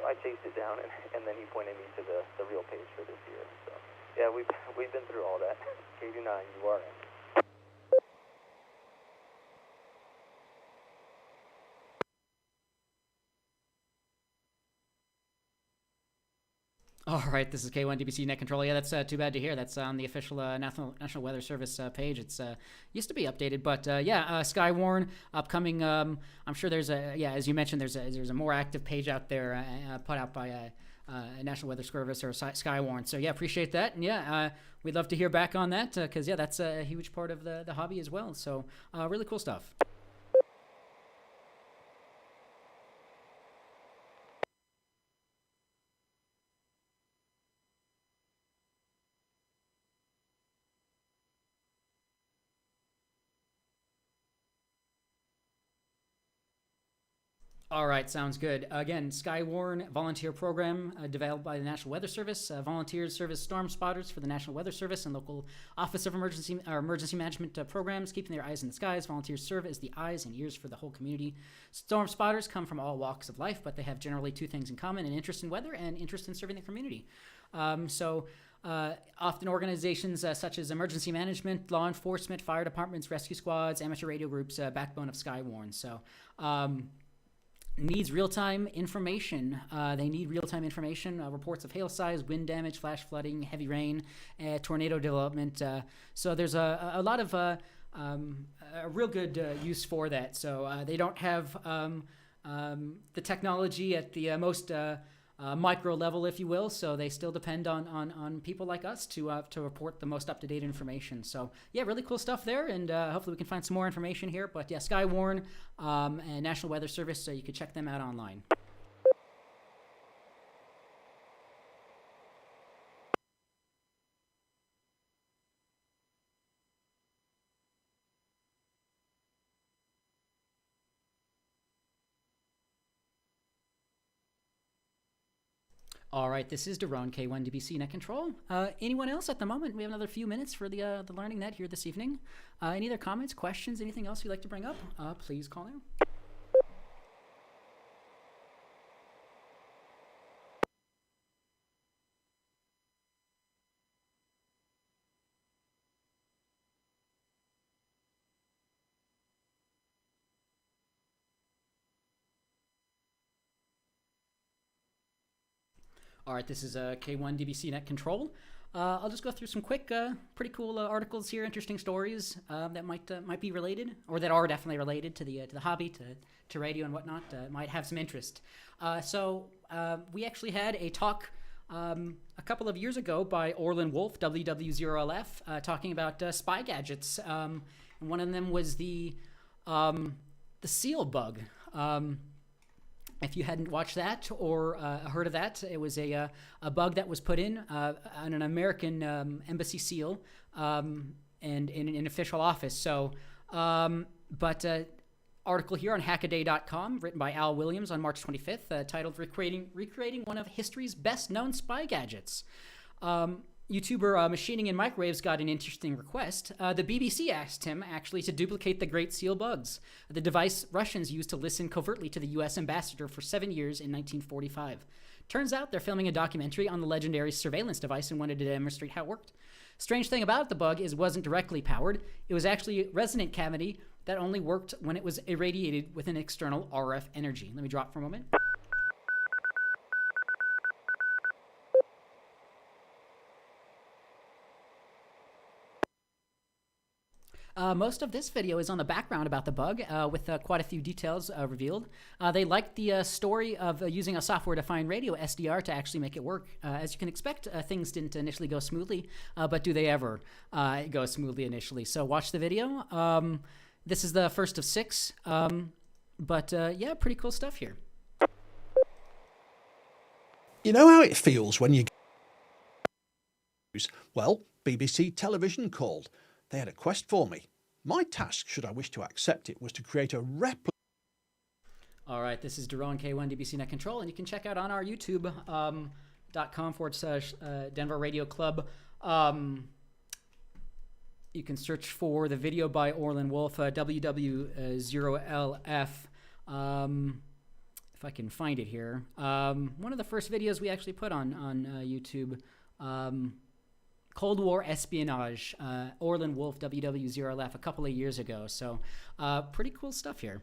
I chased it down, and then he pointed me to the real page for this year. So yeah, we've been through all that. K29, you are in. All right, this is K1 DBC Net Control. Yeah, that's too bad to hear. That's on the official National Weather Service page. It's used to be updated, but Skywarn upcoming. I'm sure there's as you mentioned, there's a more active page out there put out by National Weather Service or Skywarn. So yeah, appreciate that, and we'd love to hear back on that because that's a huge part of the hobby as well. So really cool stuff. All right, sounds good. Again, Skywarn volunteer program developed by the National Weather Service. Volunteers serve as storm spotters for the National Weather Service and local Office of Emergency Management programs, keeping their eyes in the skies. Volunteers serve as the eyes and ears for the whole community. Storm spotters come from all walks of life, but they have generally two things in common: an interest in weather and interest in serving the community. Often organizations such as emergency management, law enforcement, fire departments, rescue squads, amateur radio groups, backbone of Skywarn. So. Needs real-time information. They need real-time information, reports of hail size, wind damage, flash flooding, heavy rain, tornado development. So there's a lot of a real good use for that. So they don't have the technology at the most micro level, if you will. So they still depend on people like us to report the most up-to-date information. So yeah, really cool stuff there, and hopefully we can find some more information here. But yeah, Skywarn and National Weather Service, so you can check them out online. All right, this is Daron, K1DBC Net Control. Anyone else at the moment? We have another few minutes for the Learning Net here this evening. Any other comments, questions, anything else you'd like to bring up? Please call now. All right, this is K1 DBC Net Control. I'll just go through some quick, pretty cool articles here, interesting stories that might be related, or that are definitely related to the hobby, to radio and whatnot. Might have some interest. So we actually had a talk a couple of years ago by Orlin Wolf, WW0LF, talking about spy gadgets. And one of them was the seal bug. If you hadn't watched that or heard of that, it was a bug that was put in on an American embassy seal and in an official office. So, article here on hackaday.com, written by Al Williams on March 25th, titled Recreating One of History's Best Known Spy Gadgets. YouTuber Machining in Microwaves got an interesting request. The BBC asked him, actually, to duplicate the Great Seal bugs, the device Russians used to listen covertly to the U.S. ambassador for 7 years in 1945. Turns out they're filming a documentary on the legendary surveillance device and wanted to demonstrate how it worked. Strange thing about the bug is it wasn't directly powered. It was actually a resonant cavity that only worked when it was irradiated with an external RF energy. Let me drop for a moment. Most of this video is on the background about the bug, with quite a few details revealed. They liked the story of using a software-defined radio, SDR, to actually make it work. As you can expect, things didn't initially go smoothly, but do they ever go smoothly initially? So watch the video. This is the first of 6, yeah, pretty cool stuff here. You know how it feels when you... Well, BBC Television called. They had a quest for me. My task, should I wish to accept it, was to create a replica. All right, this is Daron K1 DBC Net Control, and you can check out on our YouTube .com/Denver Radio Club. You can search for the video by Orlin Wolf, WW0LF. If I can find it here. One of the first videos we actually put on YouTube. Cold War espionage, Orlin Wolf, WW0LF, a couple of years ago. So pretty cool stuff here.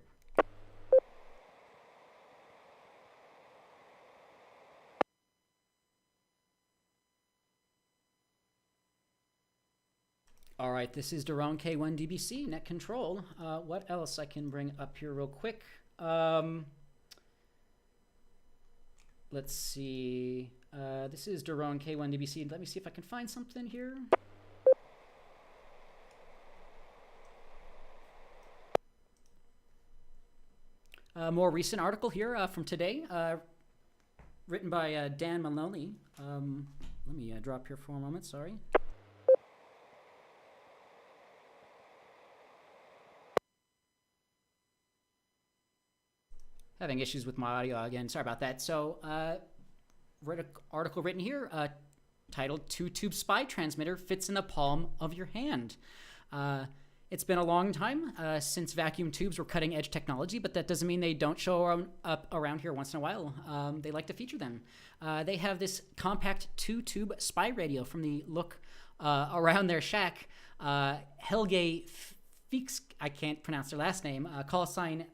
All right, this is Daron K1 DBC, Net Control. What else I can bring up here real quick? Let's see. This is Daron K1 DBC. Let me see if I can find something here. More recent article here from today, written by Dan Maloney. Let me drop here for a moment, sorry. Having issues with my audio again, sorry about that. So, read an article written here titled 2-tube spy transmitter fits in the palm of your hand. It's been a long time since vacuum tubes were cutting edge technology, but that doesn't mean they don't show up around here once in a while. They like to feature them. They have this compact 2-tube spy radio from the look around their shack. Helge Feeks, I can't pronounce their last name, call sign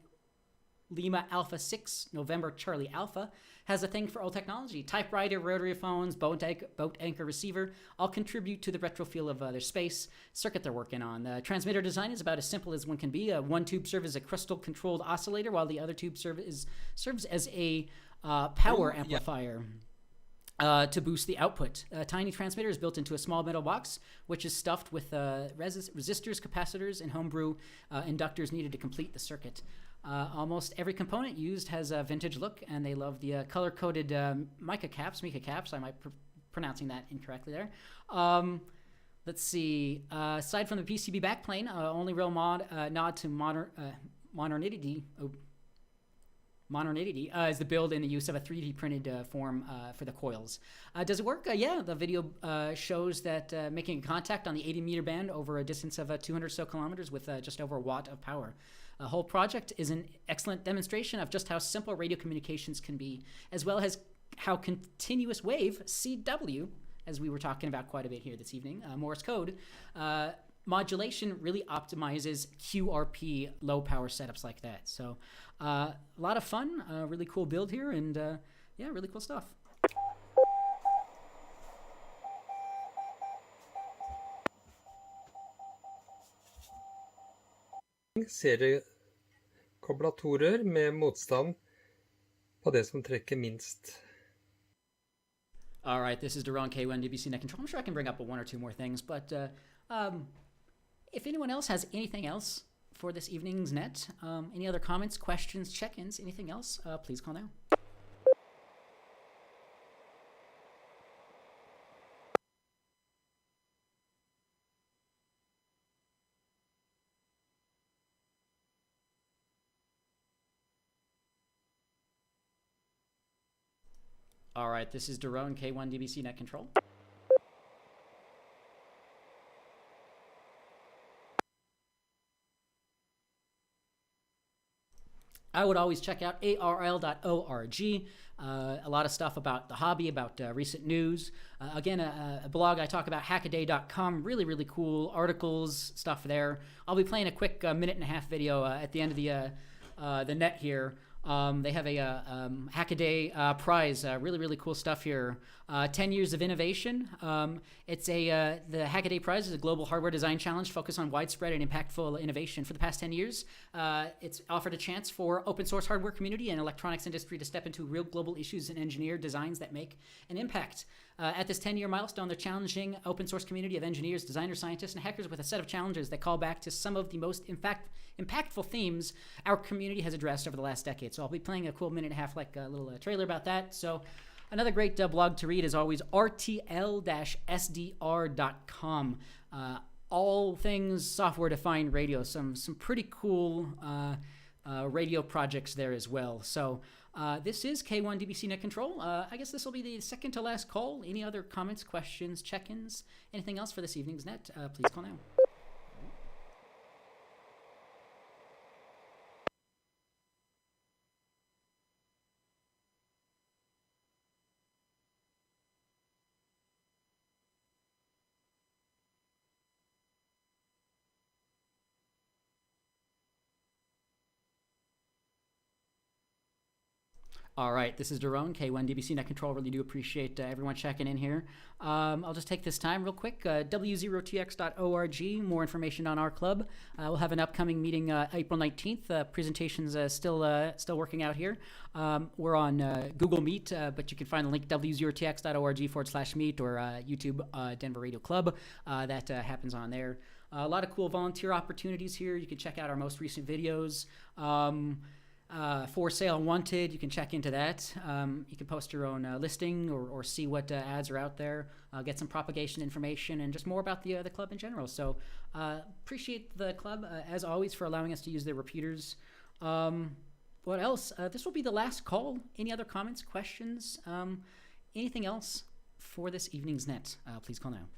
Lima Alpha 6, November Charlie Alpha, has a thing for old technology. Typewriter, rotary phones, boat anchor receiver all contribute to the retro feel of their space circuit they're working on. The transmitter design is about as simple as one can be. One tube serves as a crystal-controlled oscillator, while the other tube serves as a power amplifier. To boost the output. A tiny transmitter is built into a small metal box, which is stuffed with resistors, capacitors, and homebrew inductors needed to complete the circuit. Almost every component used has a vintage look, and they love the color-coded mica caps. I might pronouncing that incorrectly there. Let's see. Aside from the PCB backplane, only real nod to modernity is the build and the use of a 3D printed form for the coils. Does it work? Yeah, the video shows that making a contact on the 80-meter band over a distance of 200 or so kilometers with just over a watt of power. The whole project is an excellent demonstration of just how simple radio communications can be, as well as how continuous wave, CW, as we were talking about quite a bit here this evening, Morse code, modulation really optimizes QRP low power setups like that. So a lot of fun, really cool build here, and yeah, really cool stuff. seriekoblatorer med motstand på det som trekker minst. All right, this is Daron K1 DBC Net Control. I'm sure I can bring up one or two more things, but if anyone else has anything else for this evening's net, any other comments, questions, check-ins, anything else, please call now. All right, this is Daron K1 DBC Net Control. I would always check out arl.org. A lot of stuff about the hobby, about recent news. Again, a blog I talk about, hackaday.com. Really, really cool articles, stuff there. I'll be playing a quick minute and a half video at the end of the net here. They have a Hackaday prize. Really, really cool stuff here. 10 years of innovation. It's the Hackaday prize is a global hardware design challenge focused on widespread and impactful innovation. For the past 10 years, it's offered a chance for open source hardware community and electronics industry to step into real global issues and engineer designs that make an impact. At this 10-year milestone, they're challenging open source community of engineers, designers, scientists, and hackers with a set of challenges that call back to some of the most impactful themes our community has addressed over the last decade. So I'll be playing a cool minute and a half, like a little trailer about that. So another great blog to read is always rtl-sdr.com. All things software-defined radio. Some pretty cool radio projects there as well. So this is K1 DBC Net Control. I guess this will be the second to last call. Any other comments, questions, check-ins, anything else for this evening's net? Please call now. All right, this is Daron, K1 DBC Net Control. Really do appreciate everyone checking in here. I'll just take this time real quick. w0tx.org, more information on our club. We'll have an upcoming meeting April 19th. Presentations still working out here. We're on Google Meet, but you can find the link w0tx.org/meet or YouTube Denver Radio Club. That happens on there. A lot of cool volunteer opportunities here. You can check out our most recent videos. For sale wanted, you can check into that. You can post your own listing or see what ads are out there, get some propagation information, and just more about the club in general. So appreciate the club, as always, for allowing us to use their repeaters. What else? This will be the last call. Any other comments, questions, anything else for this evening's net? Please call now.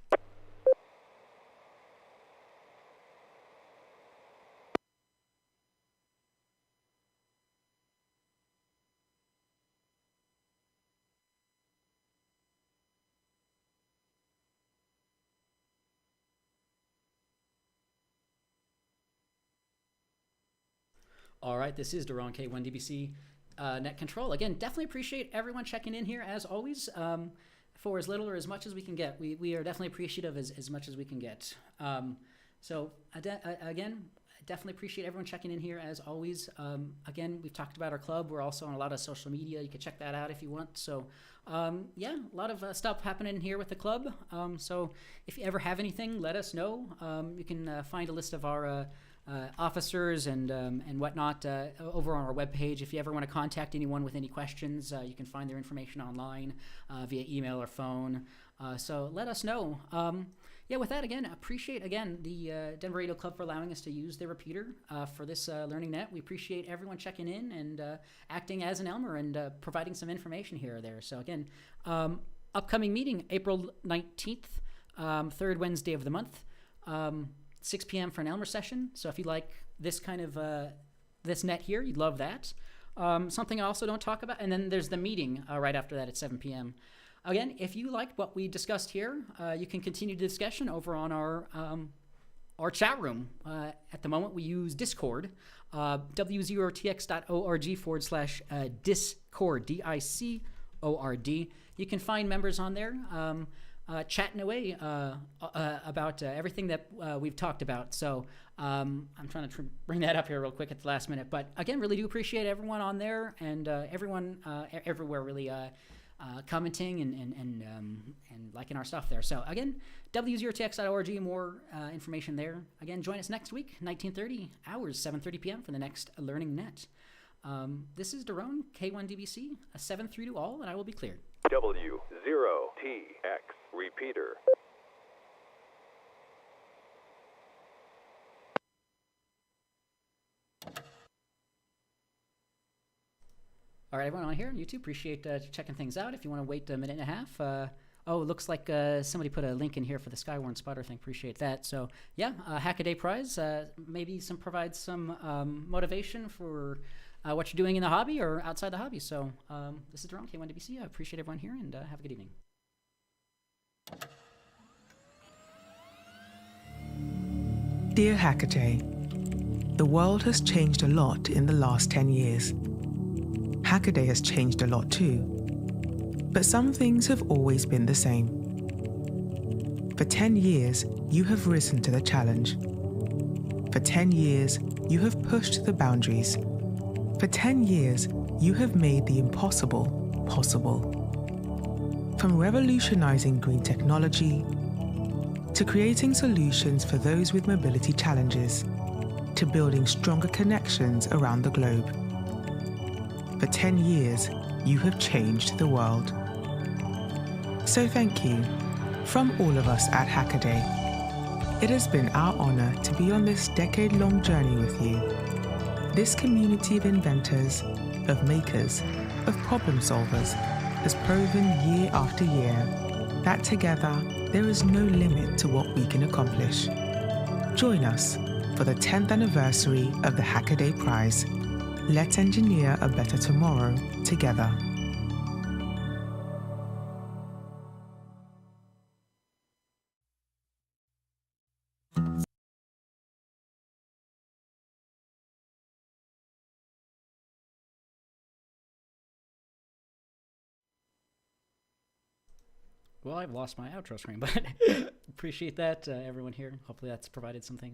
All right, this is Daron K1 DBC Net Control. Again, definitely appreciate everyone checking in here as always. For as little or as much as we can get, we are definitely appreciative as much as we can get. Again, definitely appreciate everyone checking in here as always. Again, we've talked about our club. We're also on a lot of social media. You can check that out if you want. So yeah, a lot of stuff happening here with the club. So if you ever have anything, let us know. You can find a list of our officers and whatnot over on our webpage. If you ever want to contact anyone with any questions, you can find their information online via email or phone. So let us know. Yeah, with that, again, appreciate, the Denver Radio Club for allowing us to use their repeater for this Learning Net. We appreciate everyone checking in and acting as an Elmer and providing some information here or there. So again, upcoming meeting, April 19th, third Wednesday of the month. 6 p.m. for an Elmer session. So if you like this kind of this net here, you'd love that. Something I also don't talk about, and then there's the meeting right after that at 7 p.m. Again, if you liked what we discussed here, you can continue the discussion over on our chat room. At the moment, we use Discord, w0tx.org/Discord, DICORD. You can find members on there. chatting away about everything that we've talked about. So I'm trying to bring that up here real quick at the last minute. But again, really do appreciate everyone on there and everyone everywhere really commenting and liking our stuff there. So again, w0tx.org, more information there. Again, join us next week, 19:30 hours, 7:30 p.m. for the next Learning Net. This is Daron, K1DBC, a 7-3 to all, and I will be cleared. W0TX repeater. All right, everyone on here on YouTube, appreciate checking things out. If you want to wait a minute and a half, it looks like somebody put a link in here for the Skywarn Spotter thing. Appreciate that. So yeah, Hackaday Prize, maybe provides some motivation for what you're doing in the hobby or outside the hobby. So this is Daron, K1DBC. I appreciate everyone here, and have a good evening. Dear Hackaday, the world has changed a lot in the last 10 years. Hackaday has changed a lot too, but some things have always been the same. For 10 years, you have risen to the challenge. For 10 years, you have pushed the boundaries. For 10 years, you have made the impossible possible. From revolutionizing green technology, to creating solutions for those with mobility challenges, to building stronger connections around the globe. For 10 years, you have changed the world. So thank you, from all of us at Hackaday. It has been our honor to be on this decade-long journey with you. This community of inventors, of makers, of problem solvers has proven year after year that together there is no limit to what we can accomplish. Join us for the 10th anniversary of the Hackaday Prize. Let's engineer a better tomorrow together. Well, I've lost my outro screen, but appreciate that, everyone here. Hopefully that's provided some things.